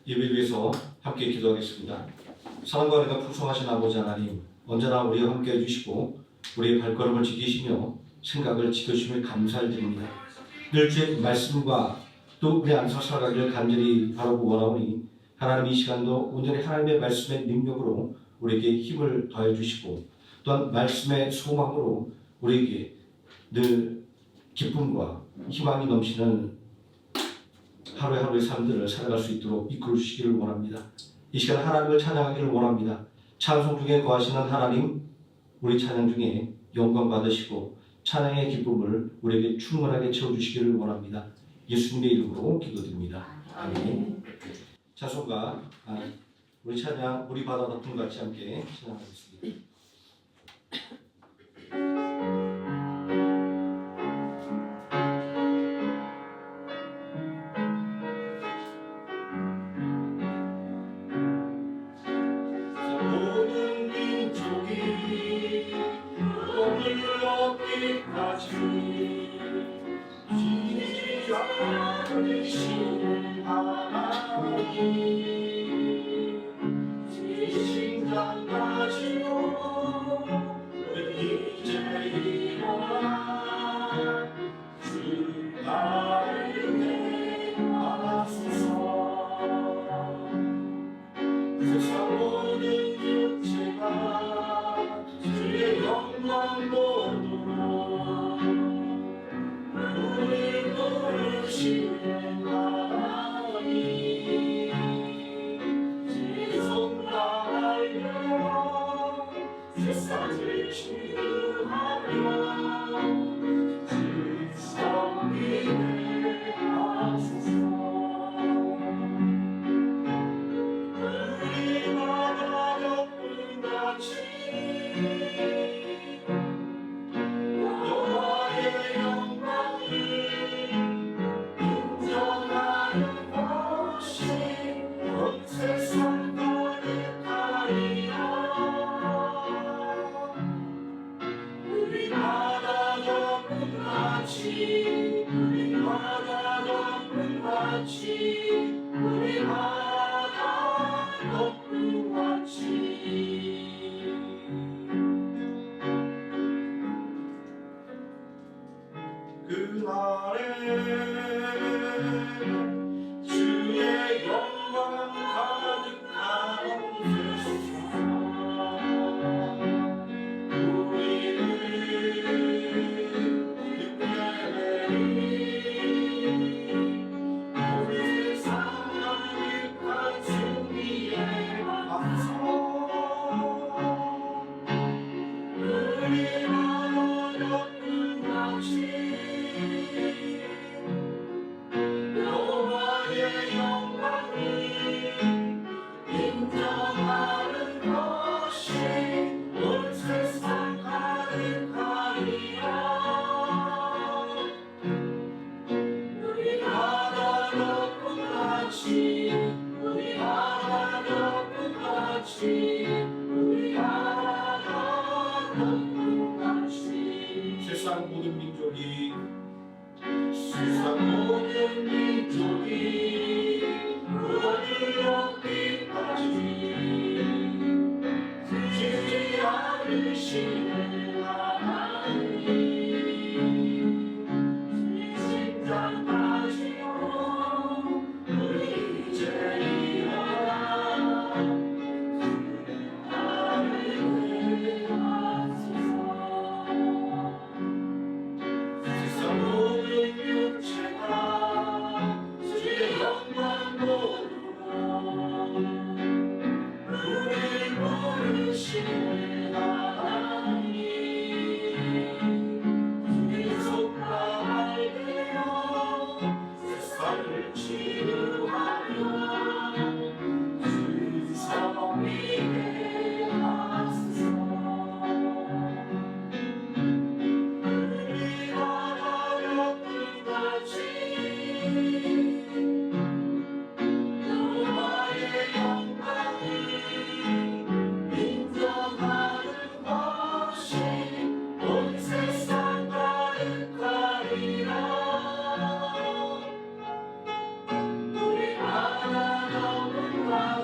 예배를 위해서 함께 기도하겠습니다. 사랑과 은혜가 풍성하신 아버지 하나님, 언제나 우리와 함께 해주시고 우리의 발걸음을 지키시며 생각을 지켜주시며 감사를 드립니다. 늘 주의 말씀과 또 우리 안에서 살아가기를 간절히 바라고 원하오니 하나님 이 시간도 온전히 하나님의 말씀의 능력으로 우리에게 힘을 더해 주시고 또한 말씀의 소망으로 우리에게 늘 기쁨과 희망이 넘치는 하루하루의 삶들을 살아갈 수 있도록 이끌어 주시기를 원합니다. 이 시간 하나님을 찬양하기를 원합니다. 찬송 중에 거하시는 하나님, 우리 찬양 중에 영광 받으시고 찬양의 기쁨을 우리에게 충만하게 채워주시기를 원합니다. 예수님의 이름으로 기도드립니다. 아멘. 자손과 우리 찬양 우리 바다 덮음 같이 함께 찬양하겠습니다.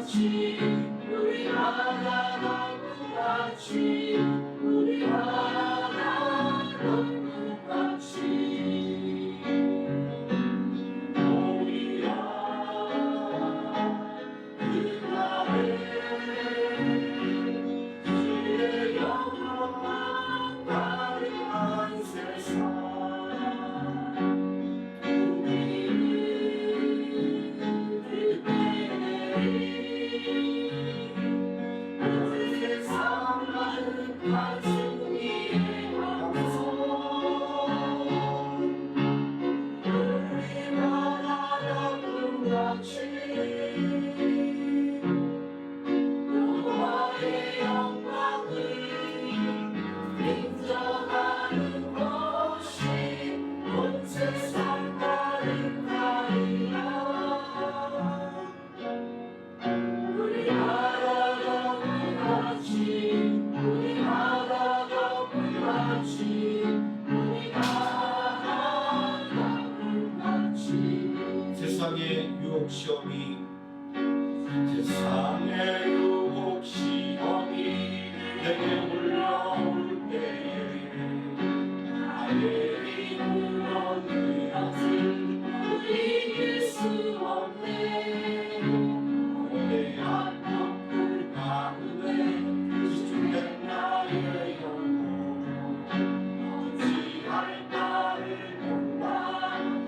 같이 우리 하나 너무 같이 우리 하나 너무 같이 오리야 그날에 주의 영광 가득한 세상 여호와의 영광을 인정하는 것이 온 세상 가득하리라. 우리 나라 너무 같이 우리 나라 너무 같이 우리 나라 너무 같이 세상의 유혹 시험이 내게 올라올 때에 나의 힘으로 그것을 이길 수 없네. 고대한 벽돌 가운데 집중된 나의 영혼 어찌할 바를 몰라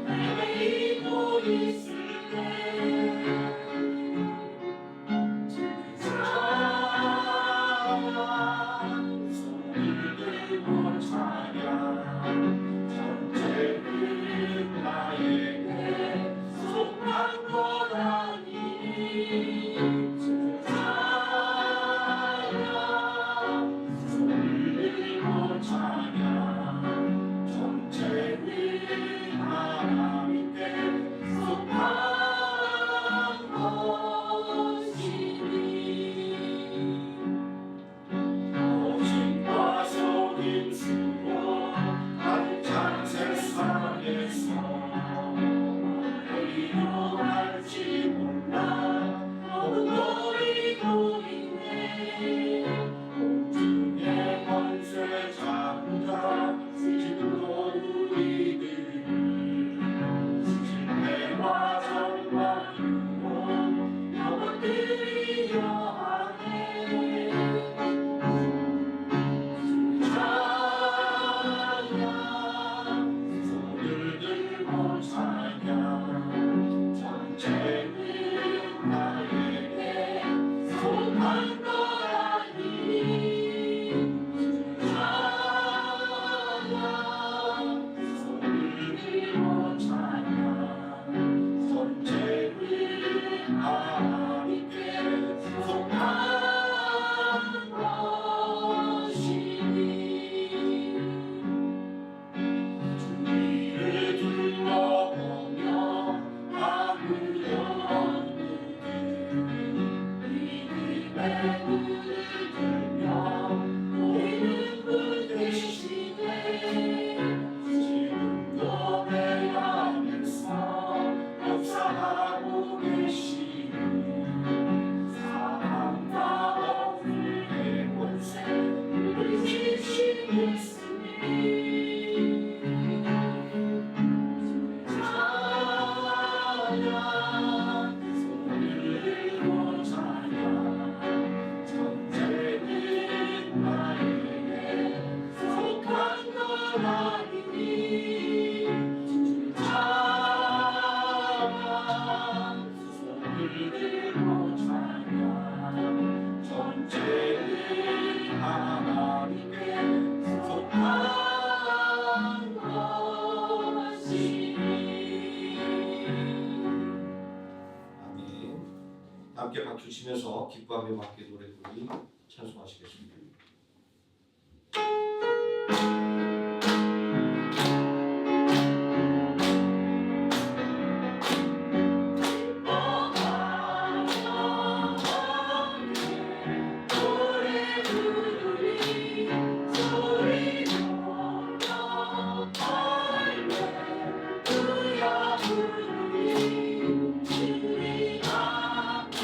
내게 잊고 있을 때 전쟁은 나에게 속한 것 아니 손을 들고 찬양 전쟁은 하나님께 속한 것이니 거짓과 속임수로 가득 세상에서 어디로 갈지 몰라 너무 거리고 있네. 공중의 권세 잡자 지금도 우리들을 실패와 절망으로 넘어뜨리려 하네. 전쟁은 나에게 속한 것 아니 찬양 손을 들고 찬양 전쟁은 하나님께 속한 것이니 주위를 둘러보며 아무런 믿음의 문을 들며 보이는 분 대신에 지금도 내 안에서 역사하고 계시는 사랑 가운데 내 권세 우리 지신 예수님 손을 들고 찬양 전쟁은 나에게 속한 것 아니니 찬양 손을 들고 찬양 전쟁은 하나님께 속한 것이니. 함께 박수 치면서 기뻐하며 함께 노래 부르니 찬송하시겠습니다. 노래 부르리 소리 높여 할렐루야 부르리 주님 앞에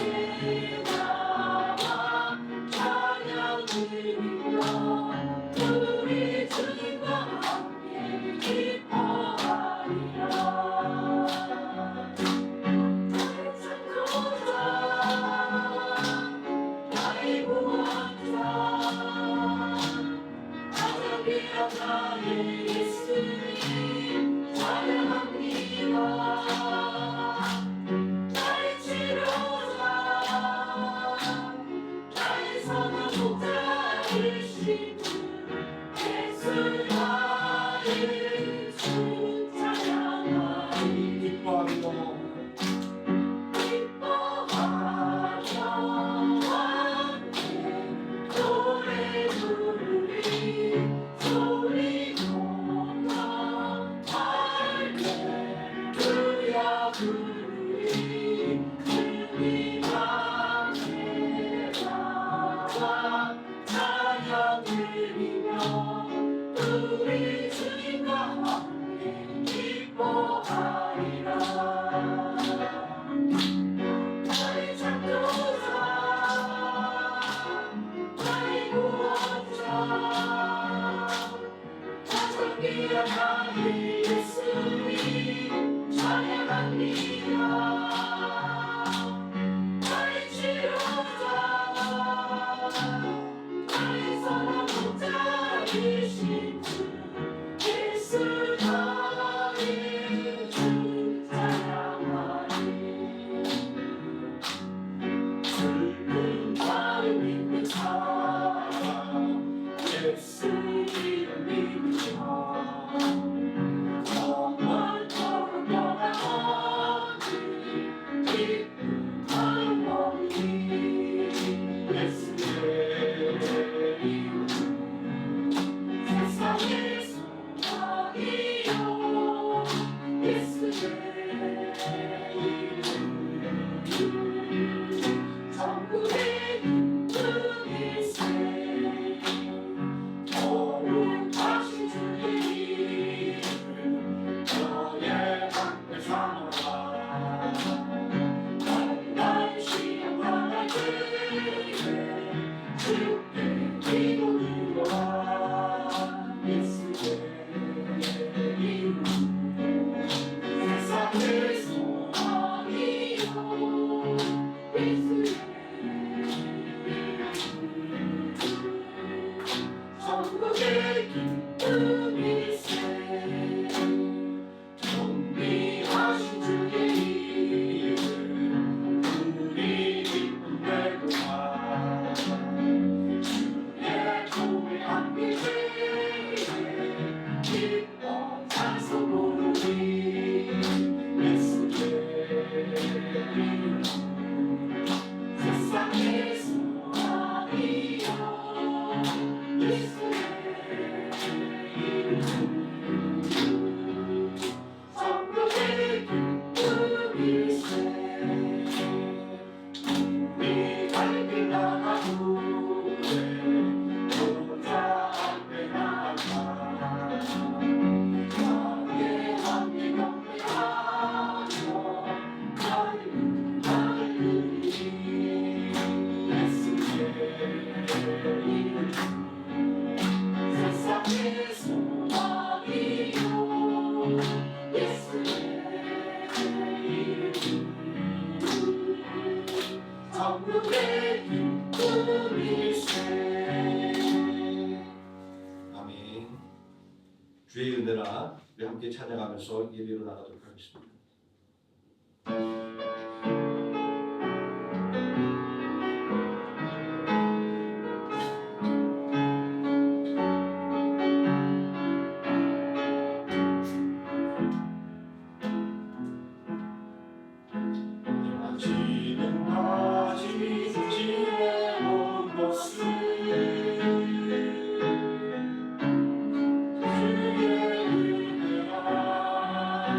천국의 기쁨일세. 아멘. 주의 은혜라 우리 함께 찬양하면서 예배로 나가도록 하겠습니다. 지금까지 지내온 것은 주의 은혜라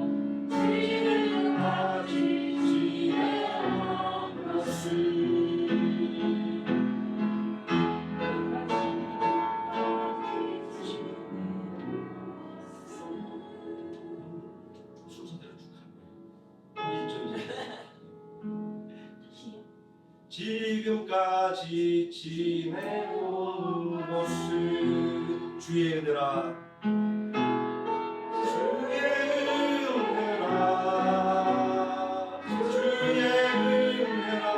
지금까지 지내온 순서대로 쭉 가는 거예요. 지금까지 지내온 것은 주의 은혜라 주의 은혜라 주의 은혜라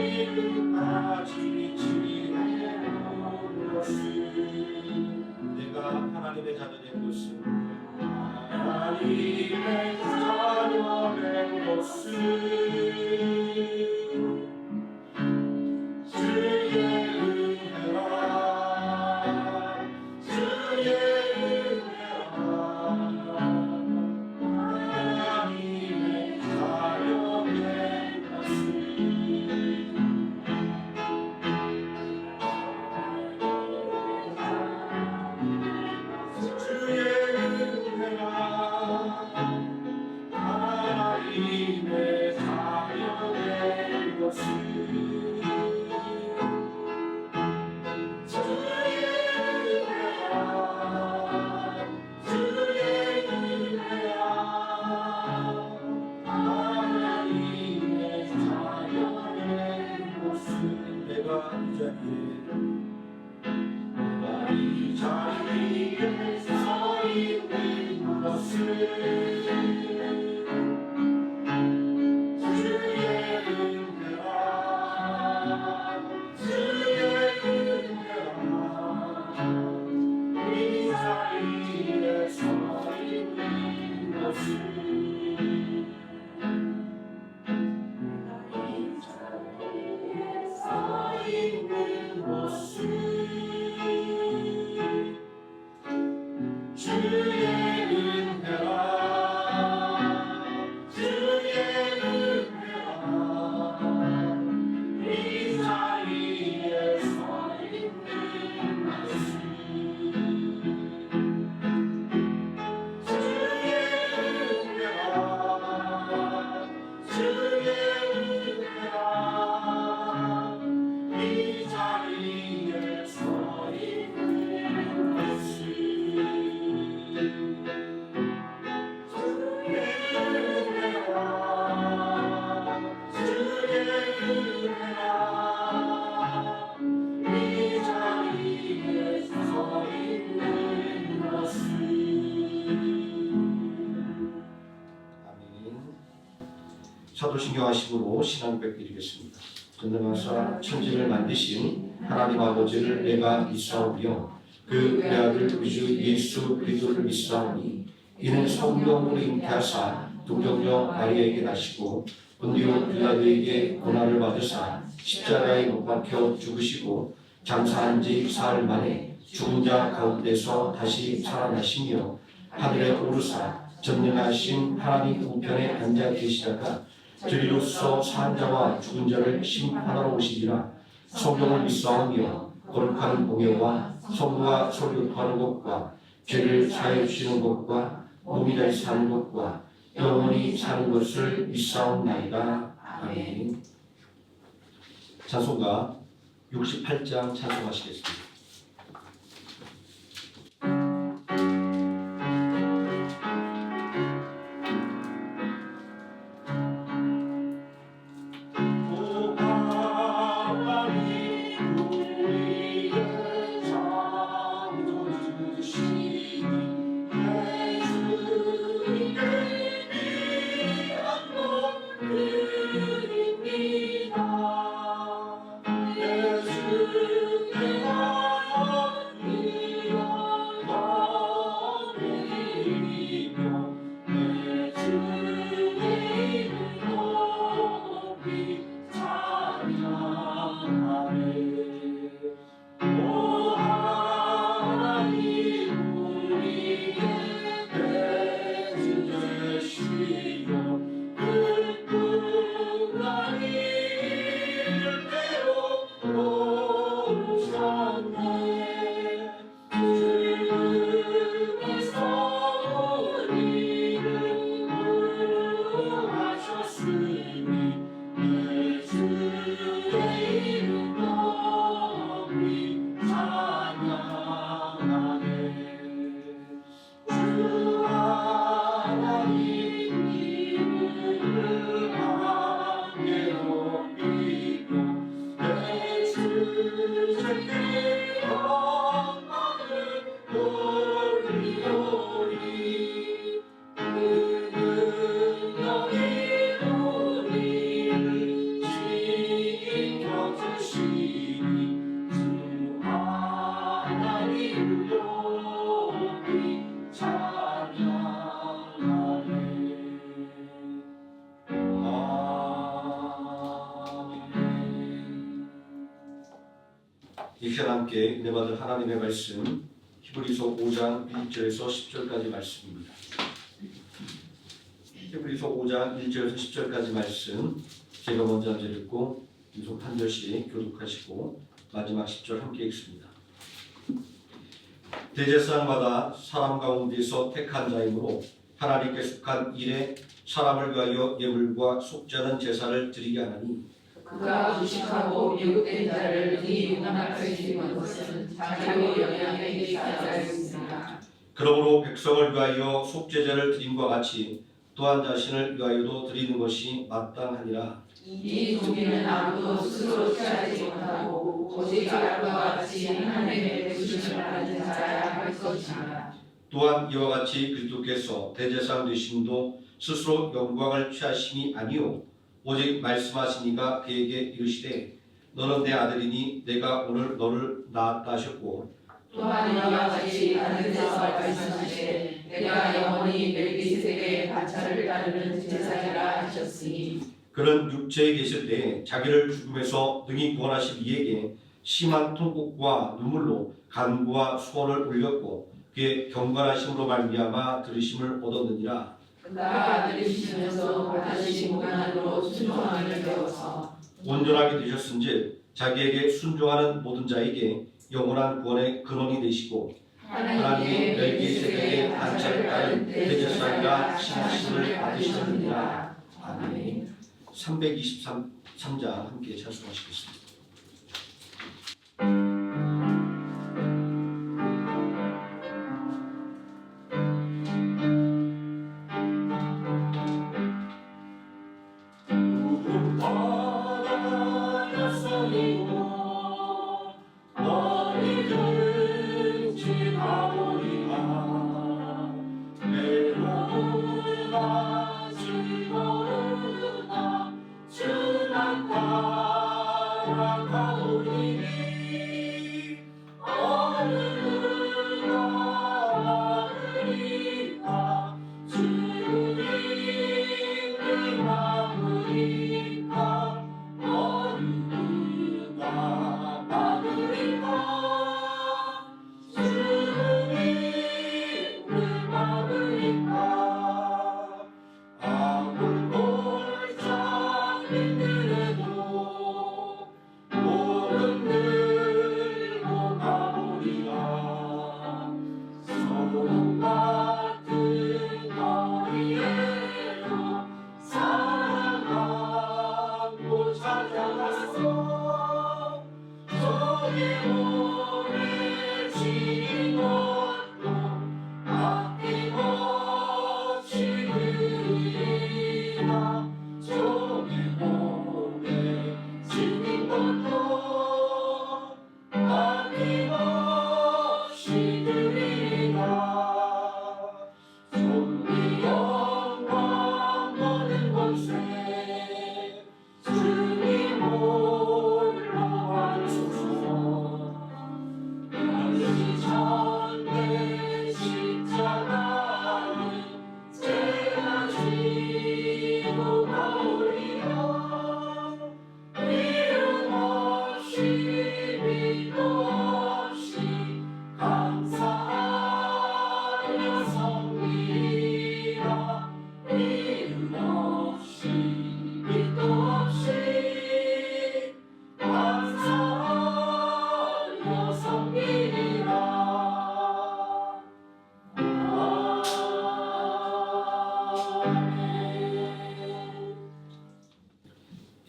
지금까지 지내온 것은 내가 하나님의 자녀 된 것은 하나님의 자녀 된 것은 주의 은혜라 주의 은혜라 하나님의 자녀 된 것은 하나님의 자녀 된 것은 주의 은혜라 주의 은혜라 하나님의 자녀 된 것은 내가 이 자리에 서 있는 것은 사도신경 하심으로 신앙 뵙드리겠습니다. 전능하사 천지를 만드신 하나님 아버지를 내가 믿사오며 그 외아들 우리 주 예수 그리스도를 믿사오니 이는 성령으로 잉태하사 동정녀 마리아에게 나시고 본디오 빌라도에게 고난을 받으사 십자가에 못 박혀 죽으시고 장사한 지 사흘 만에 죽은 자 가운데서 다시 살아나시며 하늘에 오르사 전능하신 하나님 우편에 앉아 계시다가 저리로서 산 자와 죽은 자를 심판하러 오시리라. 성경을 믿사오며 거룩한 공예와 성부와 설교하는 것과 죄를 사해 주시는 것과 몸이 다시 사는 것과 영원히 사는 것을 믿사옵나이다. 아멘. 찬송가 68장 찬송하시겠습니다. 함께 은혜 받은 하나님의 말씀 히브리서 5장 1절에서 10절까지 말씀입니다. 히브리서 5장 1절에서 10절까지 말씀 제가 먼저 한 절 읽고 계속 한 절씩 교독하시고 마지막 10절 함께 읽습니다. 대제사장마다 사람 가운데서 택한 자이므로 하나님께 속한 일에 사람을 위하여 예물과 속죄하는 제사를 드리게 하나니 그가 무식하고 미혹된 자를 이 용납하게 주신 것은 자기의 영향에 있게 하려 했습니다. 그러므로 백성을 위하여 속죄제를 드림과 같이 또한 자신을 위하여도 드리는 것이 마땅하니라. 이 종이는 아무도 스스로 취하지 못하고 오직 아름과 같이 하나님의 부르심을 받은 자야 할 것이라. 또한 이와 같이 그리스도께서 대제사장 되심도 스스로 영광을 취하심이 아니요 오직 말씀하시니가 그에게 이르시되 너는 내 아들이니 내가 오늘 너를 낳았다 하셨고 또한 이와 같이 다른 데서 말씀하시되 내가 영원히 멜기세덱의 반차를 따르는 제사장이라 하셨으니 그는 육체에 계실 때 자기를 죽음에서 능히 구원하실 이에게 심한 통곡과 눈물로 간구와 소원을 올렸고 그의 경건하심으로 말미암아 들으심을 얻었느니라. 그가 아들이시면서 다시 무관함으로 순종함을 배워서 온전하게 되셨은즉 자기에게 순종하는 모든 자에게 영원한 구원의 근원이 되시고 하나님의 멜기세덱의 반차를 따른 대제사장이라 칭하심을 받으셨느니라. 아멘. 323장 함께 찬송하시겠습니다.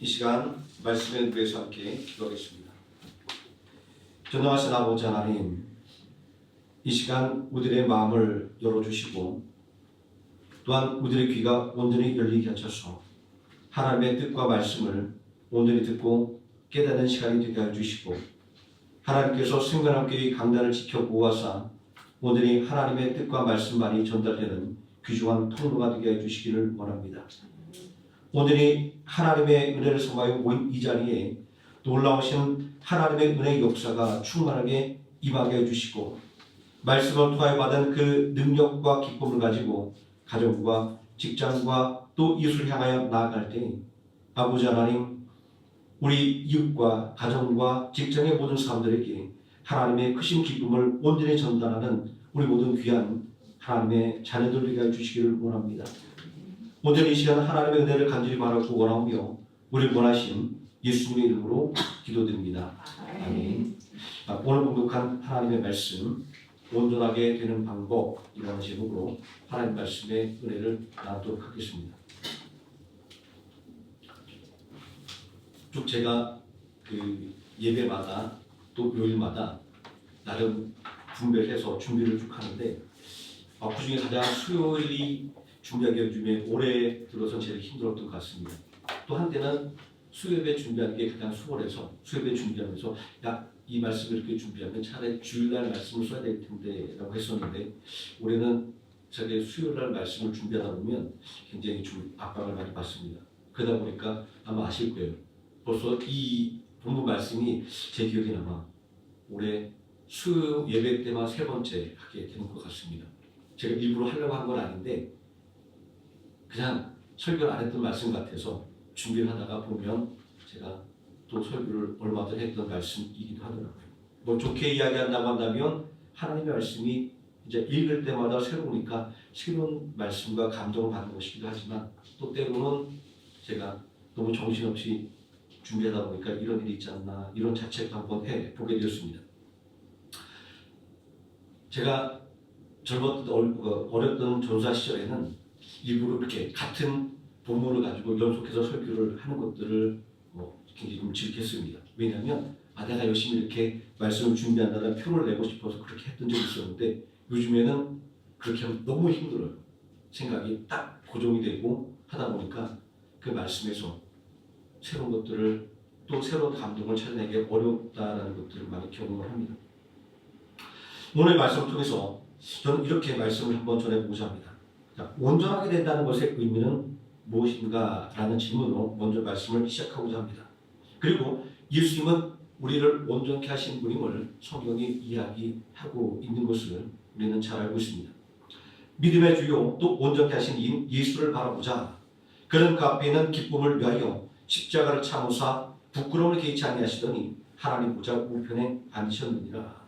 이 시간 말씀의 위해서 함께 기도하겠습니다. 전능하신 아버지 하나님, 이 시간 우리들의 마음을 열어주시고 또한 우리들의 귀가 온전히 열리게 하셔서 하나님의 뜻과 말씀을 온전히 듣고 깨닫는 시간이 되게 해주시고 하나님께서 생명함교회 강단을 지켜 보호하사 온전히 하나님의 뜻과 말씀만이 전달되는 귀중한 통로가 되게 해주시기를 원합니다. 온전히 하나님의 은혜를 소망하여 모인 이 자리에 놀라우신 하나님의 은혜의 역사가 충만하게 임하게 해주시고 말씀을 통하여 받은 그 능력과 기쁨을 가지고 가정과 직장과 또 이웃을 향하여 나아갈 때 아버지 하나님, 우리 이웃과 가정과 직장의 모든 사람들에게 하나님의 크신 기쁨을 온전히 전달하는 우리 모든 귀한 하나님의 자녀들 되게 해주시기를 원합니다. 오늘 이 시간 하나님의 은혜를 간절히 바라고 원하며 우리 원하신 예수님의 이름으로 기도드립니다. 아멘. 오늘 공독한 하나님의 말씀 온전하게 되는 방법이라는 제목으로 하나님 말씀의 은혜를 나누도록 하겠습니다. 쭉 제가 그 예배마다 또 요일마다 나름 분별해서 준비를 쭉 하는데 그 중에 가장 수요일이 준비하기 요즘에 올해 들어서 제일 힘들었던 것 같습니다. 또 한때는 수요예배 준비하는 게 가장 수월해서 수요예배 준비하면서 이 말씀을 이렇게 준비하면 차라리 주일날 말씀을 써야 될 텐데 라고 했었는데 올해는 제가 수요일날 말씀을 준비하다 보면 굉장히 좀 압박을 많이 받습니다. 그러다 보니까 아마 아실 거예요. 벌써 이 본문 말씀이 제 기억에 남아 올해 수요 예배 때만 3번째 하게 되는 것 같습니다. 제가 일부러 하려고 한 건 아닌데 그냥 설교를 안 했던 말씀 같아서 준비를 하다가 보면 제가 또 설교를 얼마 전에 했던 말씀이기도 하더라고요. 뭐 좋게 이야기한다고 한다면 하나님의 말씀이 이제 읽을 때마다 새로우니까 새로운 말씀과 감동을 받는 것이기도 하지만 또 때로는 제가 너무 정신없이 준비하다 보니까 이런 일이 있지 않나 이런 자책도 한번 해보게 되었습니다. 제가 어렸던 전사 시절에는 일부러 이렇게 같은 본문을 가지고 연속해서 설교를 하는 것들을 굉장히 좀 즐겼습니다. 왜냐하면 내가 열심히 이렇게 말씀을 준비한다는 표를 내고 싶어서 그렇게 했던 적이 있었는데 요즘에는 그렇게 하면 너무 힘들어요. 생각이 딱 고정이 되고 하다 보니까 그 말씀에서 새로운 것들을 또 새로운 감동을 찾아내기 어렵다라는 것들을 많이 경험을 합니다. 오늘 말씀을 통해서 저는 이렇게 말씀을 한번 전해보고자 합니다. 온전하게 된다는 것의 의미는 무엇인가 라는 질문으로 먼저 말씀을 시작하고자 합니다. 그리고 예수님은 우리를 온전케 하신 분임을 성경이 이야기하고 있는 것을 우리는 잘 알고 있습니다. 믿음의 주요 또 온전케 하신 이 예수를 바라보자. 그는 그 앞에 있는 기쁨을 위하여 십자가를 참으사 부끄러움을 개의치 아니하시더니 하나님 보좌 우편에 앉으셨느니라.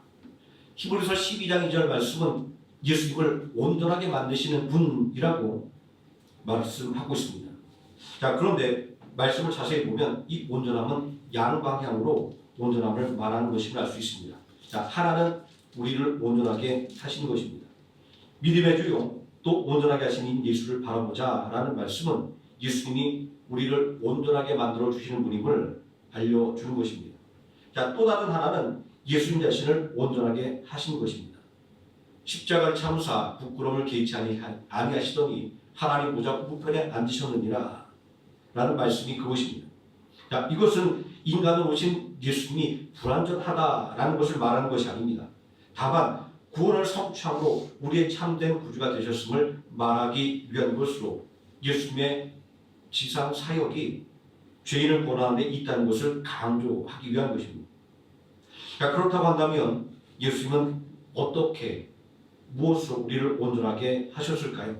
히브리서 12장 2절 말씀은 예수님을 온전하게 만드시는 분이라고 말씀하고 있습니다. 자, 그런데 말씀을 자세히 보면 이 온전함은 양방향으로 온전함을 말하는 것임을 알 수 있습니다. 자, 하나는 우리를 온전하게 하신 것입니다. 믿음의 주요 또 온전하게 하신 예수를 바라보자 라는 말씀은 예수님이 우리를 온전하게 만들어 주시는 분임을 알려주는 것입니다. 자, 또 다른 하나는 예수님 자신을 온전하게 하신 것입니다. 십자가를 참으사 부끄러움을 개의치 아니하시더니 하나님 보좌 우편에 앉으셨느니라 라는 말씀이 그것입니다. 자, 이것은 인간으로 오신 예수님이 불완전하다라는 것을 말하는 것이 아닙니다. 다만 구원을 성취함으로 우리의 참된 구주가 되셨음을 말하기 위한 것으로 예수님의 지상 사역이 죄인을 구원하는 데 있다는 것을 강조하기 위한 것입니다. 자, 그렇다고 한다면 예수님은 어떻게 무엇으로 우리를 온전하게 하셨을까요?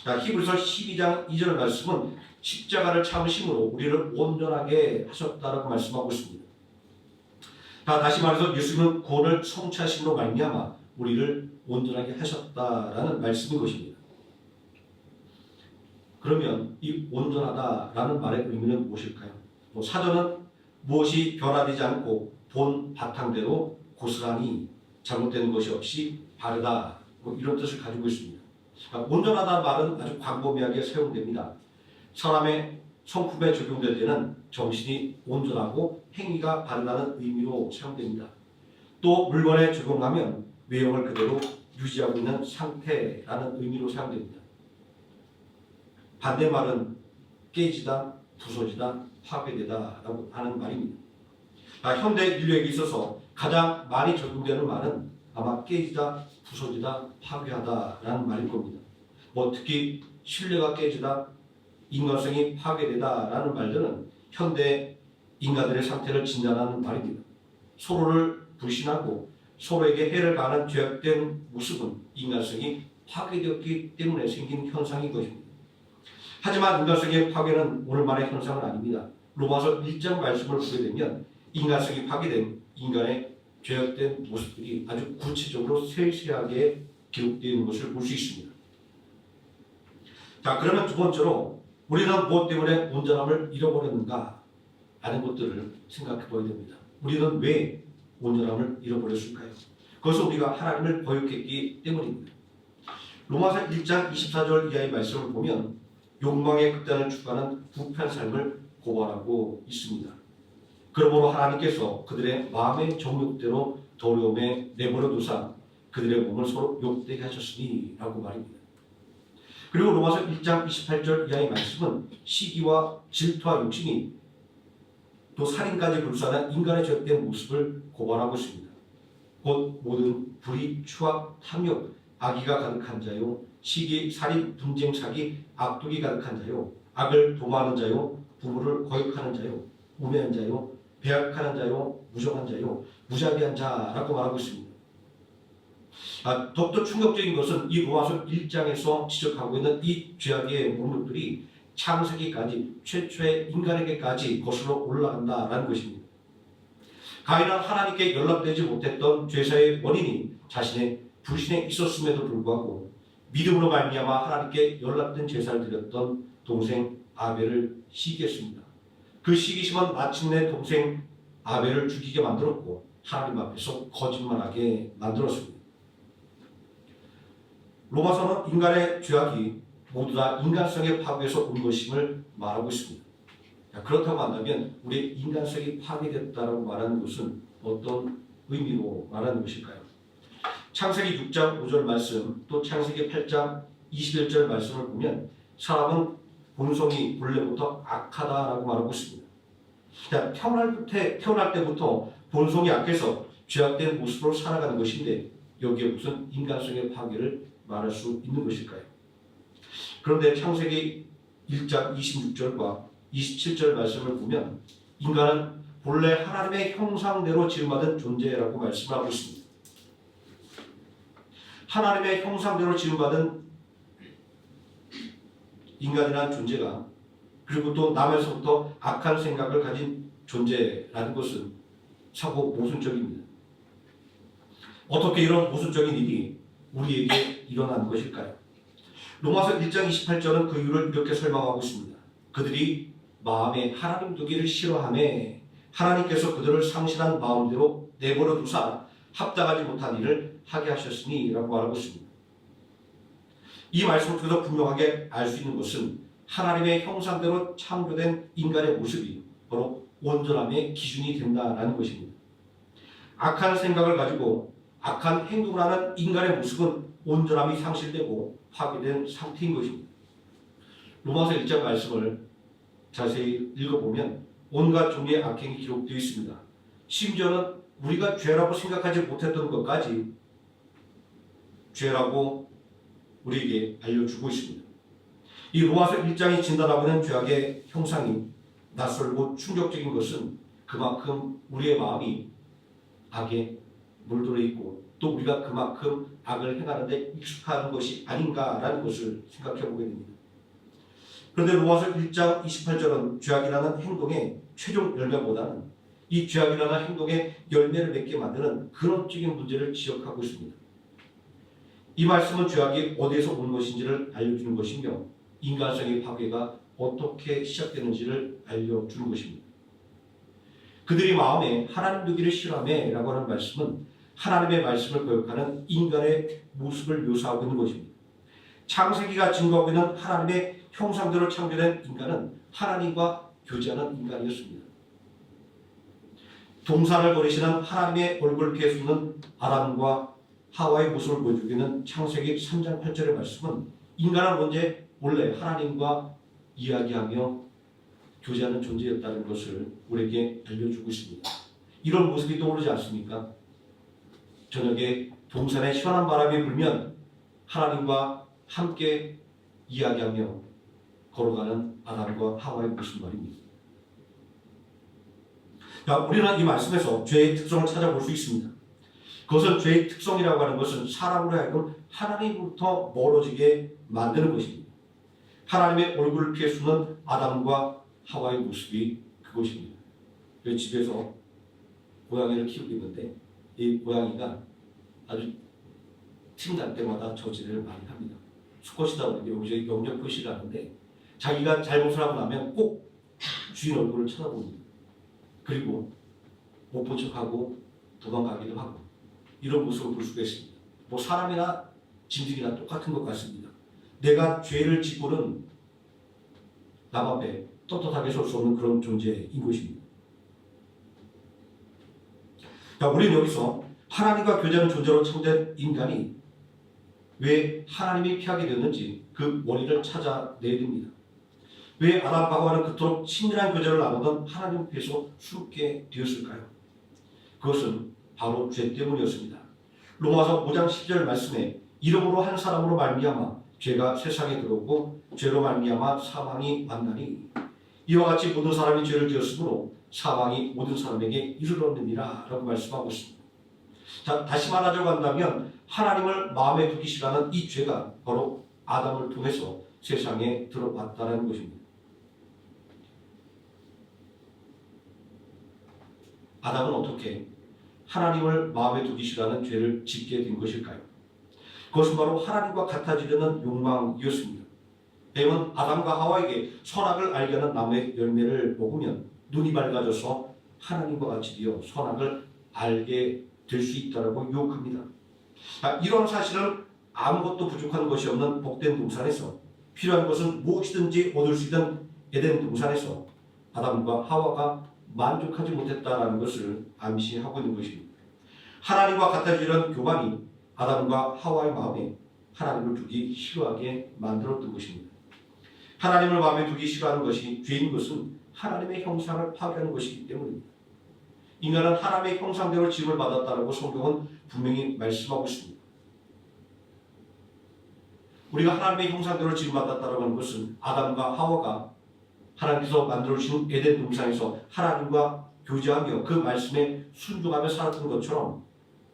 자, 히브리서 12장 2절 말씀은 십자가를 참으심으로 우리를 온전하게 하셨다라고 말씀하고 있습니다. 다시 말해서 예수님은 구원을 성취하심으로 말미암아 우리를 온전하게 하셨다라는 말씀인 것입니다. 그러면 이 온전하다라는 말의 의미는 무엇일까요? 사전은 무엇이 변화되지 않고 본 바탕대로 고스란히 잘못되는 것이 없이 바르다 이런 뜻을 가지고 있습니다. 온전하다는 말은 아주 광범위하게 사용됩니다. 사람의 성품에 적용될 때는 정신이 온전하고 행위가 바르다는 의미로 사용됩니다. 또 물건에 적용하면 외형을 그대로 유지하고 있는 상태라는 의미로 사용됩니다. 반대말은 깨지다, 부서지다, 파괴되다라고 하는 말입니다. 현대 인류에게 있어서 가장 많이 적용되는 말은 아마 깨지다, 부서지다, 파괴하다라는 말일 겁니다. 특히 신뢰가 깨지다, 인간성이 파괴되다라는 말들은 현대 인간들의 상태를 진단하는 말입니다. 서로를 불신하고 서로에게 해를 가하는 죄악된 모습은 인간성이 파괴되었기 때문에 생긴 현상인 것입니다. 하지만 인간성의 파괴는 오늘만의 현상은 아닙니다. 로마서 1장 말씀을 보게 되면 인간성이 파괴된 인간의 죄악된 모습들이 아주 구체적으로 세세하게 기록되어 있는 것을 볼 수 있습니다. 자, 그러면 두 번째로 우리는 무엇 때문에 온전함을 잃어버렸는가 하는 것들을 생각해 봐야 됩니다. 우리는 왜 온전함을 잃어버렸을까요? 그것은 우리가 하나님을 거역했기 때문입니다. 로마서 1장 24절 이하의 말씀을 보면 욕망의 극단을 추구하는 부패한 삶을 고발하고 있습니다. 그러므로 하나님께서 그들의 마음의 정욕대로 더러움에 내버려 두사 그들의 몸을 서로 욕되게 하셨으니 라고 말입니다. 그리고 로마서 1장 28절 이하의 말씀은 시기와 질투와 욕심이 또 살인까지 불사하는 인간의 죄악된 모습을 고발하고 있습니다. 곧 모든 불의, 추악, 탐욕, 악의가 가득한 자요, 시기, 살인, 분쟁, 사기, 악독이 가득한 자요, 악을 도모하는 자요, 부모를 거역하는 자요, 우매한 자요, 배약하는 자요, 무정한 자요, 무자비한 자라고 말하고 있습니다. 더욱더 충격적인 것은 이 로마서 1장에서 지적하고 있는 이 죄악의 목록들이 창세기까지 최초의 인간에게까지 거슬러 올라간다라는 것입니다. 가인은 하나님께 연락되지 못했던 죄사의 원인이 자신의 불신에 있었음에도 불구하고 믿음으로 말미암아 하나님께 연락된 제사를 드렸던 동생 아벨을 시기했습니다. 그 시기심은 마침내 동생 아벨을 죽이게 만들었고 하나님 앞에서 거짓말하게 만들었습니다. 로마서는 인간의 죄악이 모두 다 인간성의 파괴에서 온 것임을 말하고 있습니다. 그렇다고 한다면 우리의 인간성이 파괴됐다고 말하는 것은 어떤 의미로 말하는 것일까요? 창세기 6장 5절 말씀 또 창세기 8장 21절 말씀을 보면 사람은 본성이 본래부터 악하다라고 말하고 있습니다. 태어날 때부터 본성이 악해서 죄악된 모습으로 살아가는 것인데 여기에 무슨 인간성의 파괴를 말할 수 있는 것일까요? 그런데 창세기 1장 26절과 27절 말씀을 보면 인간은 본래 하나님의 형상대로 지음받은 존재라고 말씀하고 있습니다. 하나님의 형상대로 지음받은 인간이라는 존재가 그리고 또 남에서부터 악한 생각을 가진 존재라는 것은 사고 모순적입니다. 어떻게 이런 모순적인 일이 우리에게 일어나는 것일까요? 로마서 1장 28절은 그 이유를 이렇게 설명하고 있습니다. 그들이 마음에 하나님 두기를 싫어하매 하나님께서 그들을 상실한 마음대로 내버려 두사 합당하지 못한 일을 하게 하셨으니 라고 말하고 있습니다. 이 말씀을 통해서 분명하게 알 수 있는 것은 하나님의 형상대로 창조된 인간의 모습이 바로 온전함의 기준이 된다는 것입니다. 악한 생각을 가지고 악한 행동을 하는 인간의 모습은 온전함이 상실되고 파괴된 상태인 것입니다. 로마서 1장 말씀을 자세히 읽어보면 온갖 종류의 악행이 기록되어 있습니다. 심지어는 우리가 죄라고 생각하지 못했던 것까지 죄라고 우리에게 알려주고 있습니다. 이 로마서 1장이 진단하고 있는 죄악의 형상이 낯설고 충격적인 것은 그만큼 우리의 마음이 악에 물들어 있고 또 우리가 그만큼 악을 행하는데 익숙한 것이 아닌가라는 것을 생각해 보게 됩니다. 그런데 로마서 1장 28절은 죄악이라는 행동의 최종 열매보다는 이 죄악이라는 행동의 열매를 맺게 만드는 근원적인 문제를 지적하고 있습니다. 이 말씀은 죄악이 어디에서 온 것인지를 알려주는 것이며 인간성의 파괴가 어떻게 시작되는지를 알려주는 것입니다. 그들이 마음에 하나님 두기를 싫어하매 라고 하는 말씀은 하나님의 말씀을 거역하는 인간의 모습을 묘사하고 있는 것입니다. 창세기가 증거하고 있는 하나님의 형상대로 창조된 인간은 하나님과 교제하는 인간이었습니다. 동산을 버리시는 하나님의 얼굴을 피해 숨는 아담과 하와의 모습을 보여주고 있는 창세기 3장 8절의 말씀은 인간은 원래 하나님과 이야기하며 교제하는 존재였다는 것을 우리에게 알려주고 있습니다. 이런 모습이 떠오르지 않습니까? 저녁에 동산에 시원한 바람이 불면 하나님과 함께 이야기하며 걸어가는 아담과 하와의 모습 말입니다. 우리는 이 말씀에서 죄의 특성을 찾아볼 수 있습니다. 그것은 죄의 특성이라고 하는 것은 사람으로 하여금 하나님으로부터 멀어지게 만드는 것입니다. 하나님의 얼굴을 피해 숨는 아담과 하와의 모습이 그것입니다. 집에서 고양이를 키우고 있는데 이 고양이가 아주 틈날 때마다 저지를 많이 합니다. 수컷이다 보니 여기저기 영역 표시를 하는데 자기가 잘못을 하고 나면 꼭 주인 얼굴을 쳐다봅니다. 그리고 못 본 척하고 도망가기도 하고 이런 모습을 볼 수가 있습니다. 뭐 사람이나 짐승이나 똑같은 것 같습니다. 내가 죄를 짓고는 남 앞에 떳떳하게 설 수 없는 그런 존재인 것입니다. 우리는 여기서 하나님과 교제하는 존재로 창된 인간이 왜 하나님이 피하게 되었는지 그 원인을 찾아내야 됩니다. 왜 아담과 하와는 그토록 친밀한 교제를 나누던 하나님께서 숨게 되었을까요? 그것은 바로 죄 때문이었습니다. 로마서 5장 10절 말씀에 이름으로 한 사람으로 말미암아 죄가 세상에 들어오고 죄로 말미암아 사망이 왔나니 이와 같이 모든 사람이 죄를 지었으므로 사망이 모든 사람에게 이르렀느니라 라고 말씀하고 있습니다. 자, 다시 말하자고 한다면 하나님을 마음에 두기 싫어하는 이 죄가 바로 아담을 통해서 세상에 들어왔다는 것입니다. 아담은 어떻게 하나님을 마음에 두기 싫어하는 죄를 짓게 된 것일까요? 그것은 바로 하나님과 같아지려는 욕망이었습니다. 뱀은 아담과 하와에게 선악을 알게 하는 나무의 열매를 먹으면 눈이 밝아져서 하나님과 같이 되어 선악을 알게 될 수 있다고 유혹합니다. 이런 사실은 아무것도 부족한 것이 없는 복된 동산에서 필요한 것은 무엇이든지 얻을 수 있는 에덴 동산에서 아담과 하와가 만족하지 못했다는 것을 암시하고 있는 것입니다. 하나님과 같아지려는 교만이 아담과 하와의 마음에 하나님을 두기 싫어하게 만들었던 것입니다. 하나님을 마음에 두기 싫어하는 것이 죄인 것은 하나님의 형상을 파괴하는 것이기 때문입니다. 인간은 하나님의 형상대로 지음을 받았다고 성경은 분명히 말씀하고 있습니다. 우리가 하나님의 형상대로 지음받았다고 하는 것은 아담과 하와가 하나님께서 만들어주신 에덴 동산에서 하나님과 교제하며 그 말씀에 순종하며 살았던 것처럼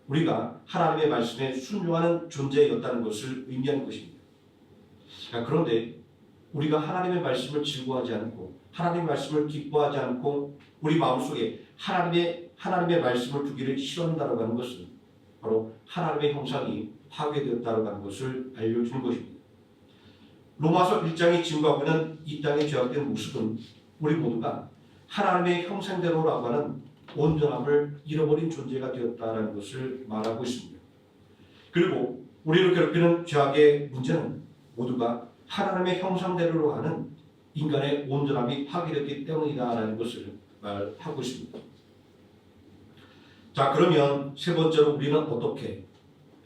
우리가 하나님의 말씀에 순종하는 존재였다는 것을 의미하는 것입니다. 그런데 우리가 하나님의 말씀을 즐거워하지 않고 하나님의 말씀을 기뻐하지 않고 우리 마음속에 하나님의 말씀을 두기를 싫어한다고 하는 것은 바로 하나님의 형상이 파괴되었다고 하는 것을 알려주는 것입니다. 로마서 1장이 증거하고 있는 이 땅에 죄악된 모습은 우리 모두가 하나님의 형상대로라고 하는 온전함을 잃어버린 존재가 되었다는 것을 말하고 있습니다. 그리고 우리를 괴롭히는 죄악의 문제는 모두가 하나님의 형상대로로 하는 인간의 온전함이 파괴됐기 때문이다라는 것을 말하고 있습니다. 자, 그러면 세 번째로 우리는 어떻게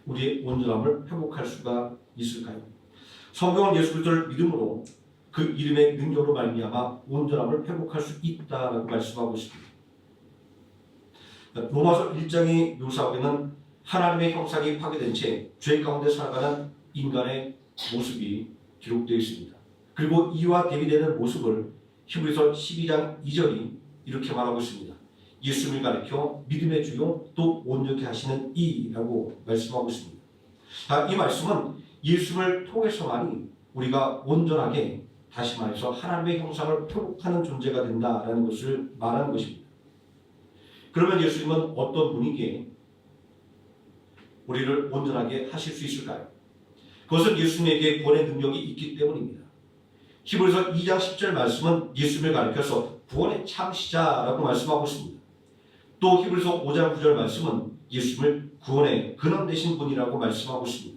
우리의 온전함을 회복할 수가 있을까요? 성경은 예수 그리스도를 믿음으로 그 이름의 능력으로 말미암아 온전함을 회복할 수 있다라고 말씀하고 있습니다. 로마서 1장이 묘사하고 있는 하나님의 형상이 파괴된 채 죄 가운데 살아가는 인간의 모습이 기록되어 있습니다. 그리고 이와 대비되는 모습을 히브리서 12장 2절이 이렇게 말하고 있습니다. 예수를 가리켜 믿음의 주요 또 온전케 하시는 이라고 말씀하고 있습니다. 이 말씀은 예수를 통해서만이 우리가 온전하게 다시 말해서 하나님의 형상을 회복하는 존재가 된다라는 것을 말하는 것입니다. 그러면 예수님은 어떤 분이기에 우리를 온전하게 하실 수 있을까요? 그것은 예수님에게 구원의 능력이 있기 때문입니다. 히브리서 2장 10절 말씀은 예수님을 가리켜서 구원의 창시자라고 말씀하고 있습니다. 또 히브리서 5장 9절 말씀은 예수님을 구원의 근원 되신 분이라고 말씀하고 있습니다.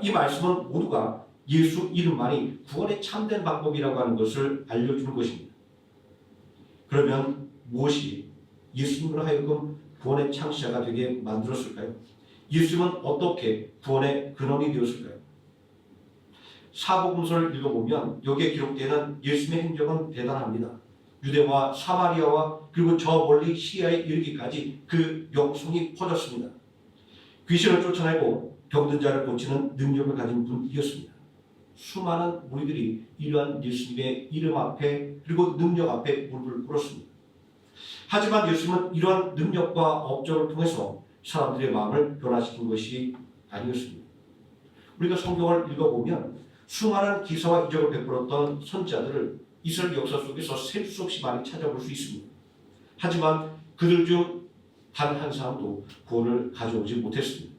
이 말씀은 모두가 예수 이름만이 구원의 참된 방법이라고 하는 것을 알려주는 것입니다. 그러면 무엇이 예수님으로 하여금 구원의 창시자가 되게 만들었을까요? 예수님은 어떻게 구원의 근원이 되었을까요? 사복음서를 읽어보면 여기에 기록되는 예수님의 행적은 대단합니다. 유대와 사마리아와 그리고 저 멀리 시리아에 이르기까지 그 영성이 퍼졌습니다. 귀신을 쫓아내고 병든 자를 고치는 능력을 가진 분이었습니다. 수많은 무리들이 이러한 예수님의 이름 앞에 그리고 능력 앞에 무릎을 꿇었습니다. 하지만 예수님은 이러한 능력과 업적을 통해서 사람들의 마음을 변화시킨 것이 아니었습니다. 우리가 성경을 읽어보면 수많은 기사와 이적을 베풀었던 선지자들을 이스라엘 역사 속에서 셀 수 없이 많이 찾아볼 수 있습니다. 하지만 그들 중 단 한 사람도 구원을 가져오지 못했습니다.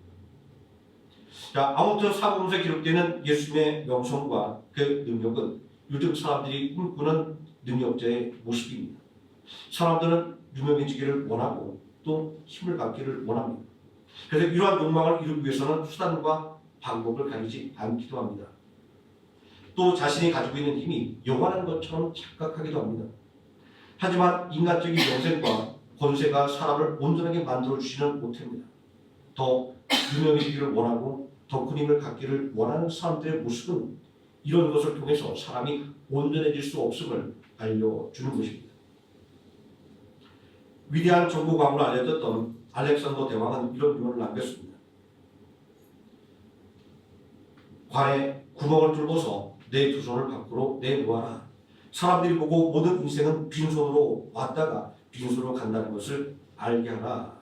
자, 아무튼 사복음서에 기록되는 예수님의 명성과 그 능력은 요즘 사람들이 꿈꾸는 능력자의 모습입니다. 사람들은 유명해지기를 원하고 또 힘을 갖기를 원합니다. 그래서 이러한 욕망을 이루기 위해서는 수단과 방법을 가리지 않기도 합니다. 또 자신이 가지고 있는 힘이 영원한 것처럼 착각하기도 합니다. 하지만 인간적인 명색과 권세가 사람을 온전하게 만들어주지는 못합니다. 더 유명해지기를 원하고 더 큰 힘을 갖기를 원하는 사람들의 모습은 이런 것을 통해서 사람이 온전해질 수 없음을 알려주는 것입니다. 위대한 정보광으로 알려졌던 알렉산더 대왕은 이런 유언을 남겼습니다. 관에 구멍을 뚫고서 내 두 손을 밖으로 내놓아라. 사람들이 보고 모든 인생은 빈손으로 왔다가 빈손으로 간다는 것을 알게 하라.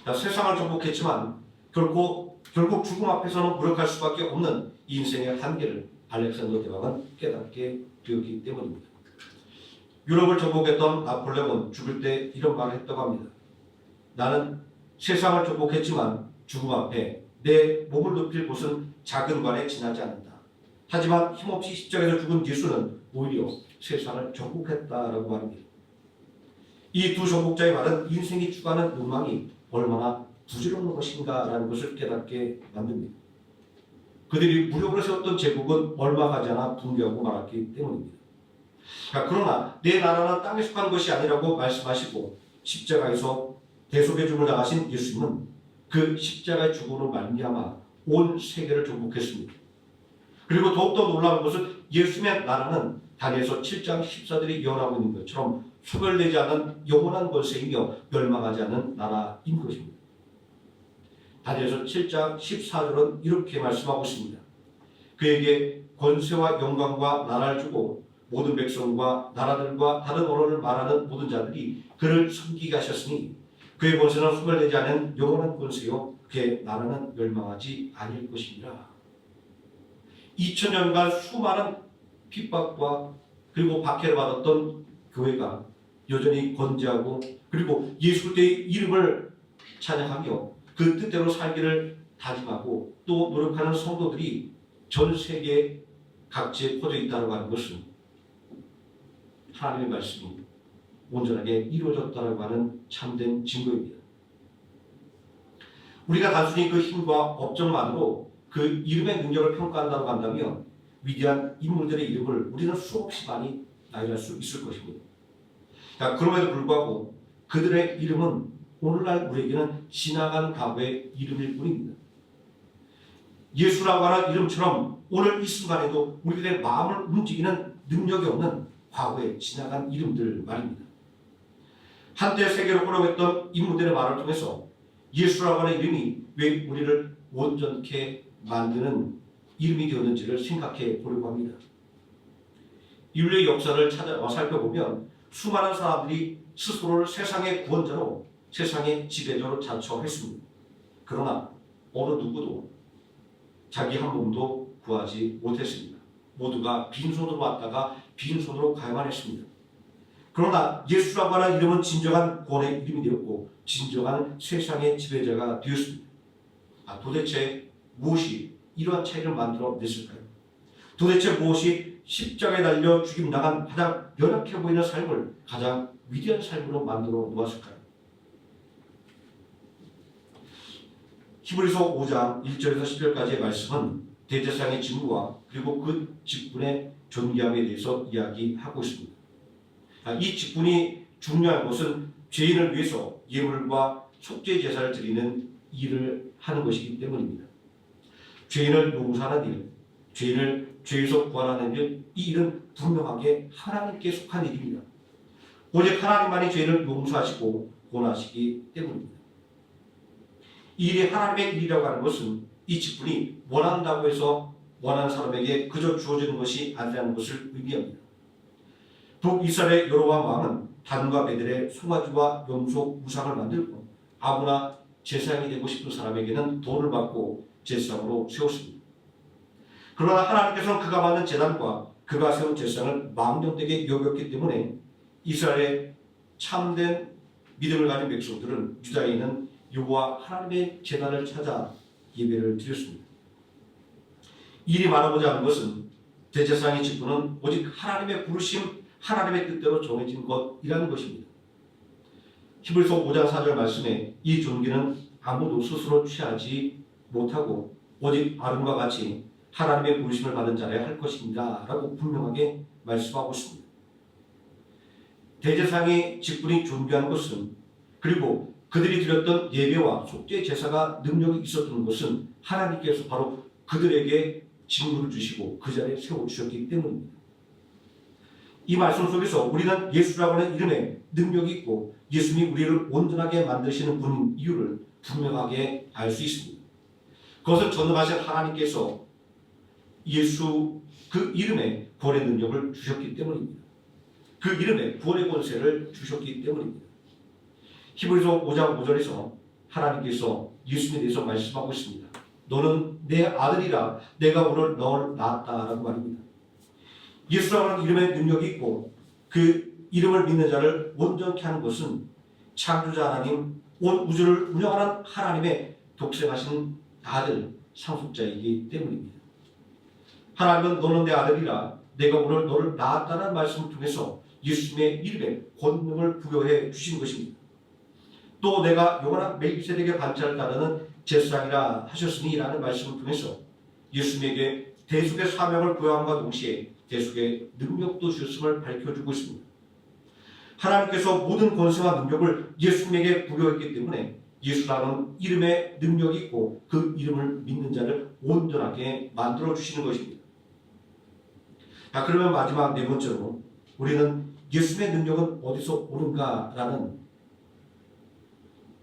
자, 세상을 정복했지만 결국 죽음 앞에서는 무력할 수밖에 없는 인생의 한계를 알렉산더 대왕은 깨닫게 되었기 때문입니다. 유럽을 정복했던 나폴레옹은 죽을 때 이런 말을 했다고 합니다. 나는 세상을 정복했지만 죽음 앞에 내 몸을 눕힐 곳은 작은 관에 지나지 않는다. 하지만 힘없이 십자가에서 죽은 예수는 오히려 세상을 정복했다라고 말합니다. 이 두 정복자의 말은 인생이 추구하는 욕망이 얼마나 부질없는 것인가라는 것을 깨닫게 만듭니다. 그들이 무력으로 세웠던 제국은 얼마 가지 않아 붕괴하고 말았기 때문입니다. 그러나 내 나라는 땅에 속한 것이 아니라고 말씀하시고 십자가에서 대속의 죽음을 당하신 예수님은 그 십자가의 죽음으로 말미암아 온 세계를 정복했습니다. 그리고 더욱더 놀라운 것은 예수님의 나라는 다니엘서 7장 14절이 예언하고 있는 것처럼 소멸되지 않은 영원한 권세이며 멸망하지 않는 나라인 것입니다. 다니엘서 7장 14절은 이렇게 말씀하고 있습니다. 그에게 권세와 영광과 나라를 주고 모든 백성과 나라들과 다른 언어를 말하는 모든 자들이 그를 섬기게 하셨으니 그의 권세는 소멸되지 않은 영원한 권세요 그의 나라는 멸망하지 아닐 것이니라. 2000년간 수많은 핍박과 그리고 박해를 받았던 교회가 여전히 건재하고 그리고 예수 그리스도의 이름을 찬양하며 그 뜻대로 살기를 다짐하고 또 노력하는 성도들이 전 세계 각지에 퍼져 있다고 하는 것은 하나님의 말씀이 온전하게 이루어졌다고 하는 참된 증거입니다. 우리가 단순히 그 힘과 업적만으로 그 이름의 능력을 평가한다고 한다면 위대한 인물들의 이름을 우리는 수없이 많이 나열할 수 있을 것입니다. 그럼에도 불구하고 그들의 이름은 오늘날 우리에게는 지나간 과거의 이름일 뿐입니다. 예수라고 하는 이름처럼 오늘 이 순간에도 우리들의 마음을 움직이는 능력이 없는 과거의 지나간 이름들 말입니다. 한때 세계로 흘러갔던 인물들의 말을 통해서 예수라고 하는 이름이 왜 우리를 온전케 만드는 이름이 되었는지를 생각해 보려고 합니다. 인류의 역사를 살펴보면 수많은 사람들이 스스로를 세상의 구원자로 세상의 지배자로 자처했습니다. 그러나 어느 누구도 자기 한 몸도 구하지 못했습니다. 모두가 빈손으로 왔다가 빈손으로 가야만 했습니다. 그러나 예수라고 하는 이름은 진정한 구원의 이름이 되었고 진정한 세상의 지배자가 되었습니다. 도대체 무엇이 이러한 차이를 만들어 냈을까요? 도대체 무엇이 십자가에 달려 죽임당한 가장 연약해 보이는 삶을 가장 위대한 삶으로 만들어 놓았을까요? 히브리서 5장 1절에서 10절까지의 말씀은 대제사장의 직무와 그리고 그 직분의 존귀함에 대해서 이야기하고 있습니다. 이 직분이 중요한 것은 죄인을 위해서 예물과 속죄 제사를 드리는 일을 하는 것이기 때문입니다. 죄인을 용서하는 일, 죄인을 죄에서 구원하는 일, 이 일은 분명하게 하나님께 속한 일입니다. 오직 하나님만이 죄인을 용서하시고 구원하시기 때문입니다. 이 일이 하나님의 일이라고 하는 것은 이 직분이 원한다고 해서 원하는 사람에게 그저 주어지는 것이 아니라는 것을 의미합니다. 북이스라엘의 여로보암 왕은 단과 베델의 송아지와 염소 우상을 만들고 아무나 제사장이 되고 싶은 사람에게는 돈을 받고 제사장으로 세웠습니다. 그러나 하나님께서는 그가 만든 제단과 그가 세운 제사장을 망령되게 여겼기 때문에 이스라엘의 참된 믿음을 가진 백성들은 유다에 있는 여호와 하나님의 제단을 찾아 예배를 드렸습니다. 이리 말하고자 하는 것은 대제사장의 직분은 오직 하나님의 부르심, 하나님의 뜻대로 정해진 것이라는 것입니다. 히브리서 5장 4절 말씀에 이 존귀는 아무도 스스로 취하지 못하고 오직 아론과 같이 하나님의 부르심을 받은 자라야 할 것입니다 라고 분명하게 말씀하고 있습니다. 대제사장의 직분이 존귀한 것은, 그리고 그들이 드렸던 예배와 속죄 제사가 능력이 있었던 것은 하나님께서 바로 그들에게 직분을 주시고 그 자리에 세워주셨기 때문입니다. 이 말씀 속에서 우리는 예수라고 하는 이름에 능력이 있고 예수님이 우리를 온전하게 만드시는 분인 이유를 분명하게 알 수 있습니다. 그것은 전능하신 하나님께서 예수 그 이름에 구원의 능력을 주셨기 때문입니다. 그 이름에 구원의 권세를 주셨기 때문입니다. 히브리서 5장 5절에서 하나님께서 예수님에 대해서 말씀하고 있습니다. 너는 내 아들이라 내가 오늘 너를 낳았다라고 말입니다. 예수라는 이름에 능력이 있고 그 이름을 믿는 자를 온전케 하는 것은 창조자 하나님, 온 우주를 운영하는 하나님의 독생하신 아들 상속자이기 때문입니다. 하나님은 너는 내 아들이라 내가 오늘 너를 낳았다는 말씀을 통해서 예수님의 이름에 권능을 부여해 주신 것입니다. 또 내가 영원한 멜기세덱의 반차를 따르는 제사장이라 하셨으니 라는 말씀을 통해서 예수님에게 대속의 사명을 부여함과 동시에 대속의 능력도 주셨음을 밝혀주고 있습니다. 하나님께서 모든 권세와 능력을 예수님에게 부여했기 때문에 예수라는 이름에 능력이 있고 그 이름을 믿는 자를 온전하게 만들어 주시는 것입니다. 자, 그러면 마지막 네 번째로 우리는 예수님의 능력은 어디서 오는가라는